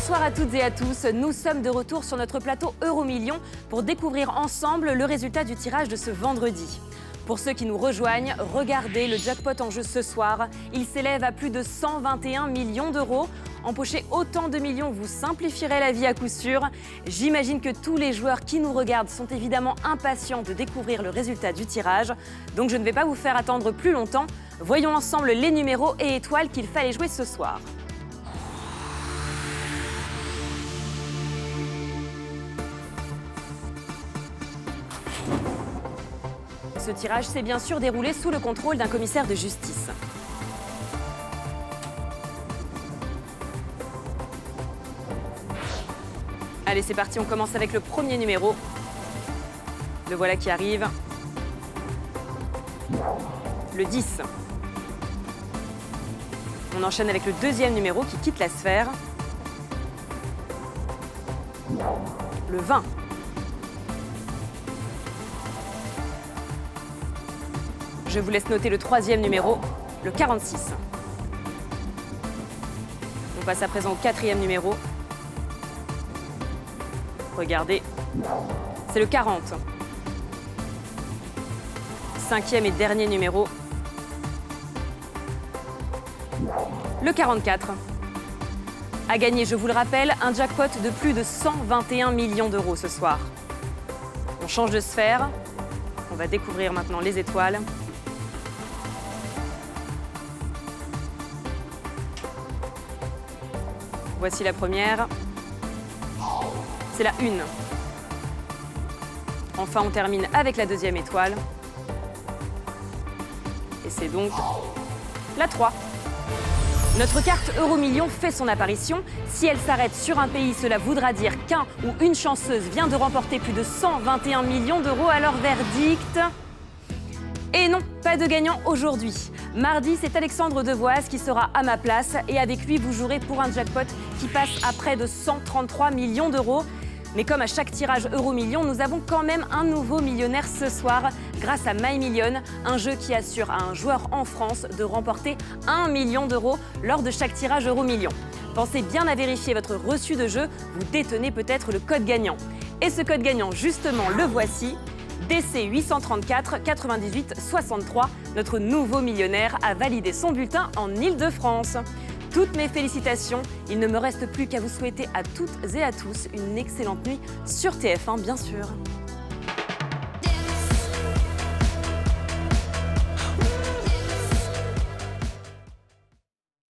Bonsoir à toutes et à tous. Nous sommes de retour sur notre plateau Euromillions pour découvrir ensemble le résultat du tirage de ce vendredi. Pour ceux qui nous rejoignent, regardez le jackpot en jeu ce soir. Il s'élève à plus de 121 millions d'euros. Empocher autant de millions vous simplifierait la vie à coup sûr. J'imagine que tous les joueurs qui nous regardent sont évidemment impatients de découvrir le résultat du tirage. Donc je ne vais pas vous faire attendre plus longtemps. Voyons ensemble les numéros et étoiles qu'il fallait jouer ce soir. Ce tirage s'est bien sûr déroulé sous le contrôle d'un commissaire de justice. Allez, c'est parti, on commence avec le premier numéro. Le voilà qui arrive. Le 10. On enchaîne avec le deuxième numéro qui quitte la sphère. Le 20. Je vous laisse noter le troisième numéro, le 46. On passe à présent au quatrième numéro. Regardez, c'est le 40. Cinquième et dernier numéro, le 44. À gagner, je vous le rappelle, un jackpot de plus de 121 millions d'euros ce soir. On change de sphère. On va découvrir maintenant les étoiles. Voici la première. C'est la 1. Enfin, on termine avec la deuxième étoile. Et c'est donc la 3. Notre carte Euromillions fait son apparition. Si elle s'arrête sur un pays, cela voudra dire qu'un ou une chanceuse vient de remporter plus de 121 millions d'euros. Alors, verdict. Et non, pas de gagnant aujourd'hui. Mardi, c'est Alexandre Devoise qui sera à ma place et avec lui, vous jouerez pour un jackpot qui passe à près de 133 millions d'euros. Mais comme à chaque tirage Euromillions, nous avons quand même un nouveau millionnaire ce soir grâce à MyMillions, un jeu qui assure à un joueur en France de remporter 1 million d'euros lors de chaque tirage Euromillions. Pensez bien à vérifier votre reçu de jeu, vous détenez peut-être le code gagnant. Et ce code gagnant, justement, le voici. DC 834 98 63, notre nouveau millionnaire a validé son bulletin en Île-de-France. Toutes mes félicitations, il ne me reste plus qu'à vous souhaiter à toutes et à tous une excellente nuit sur TF1 bien sûr.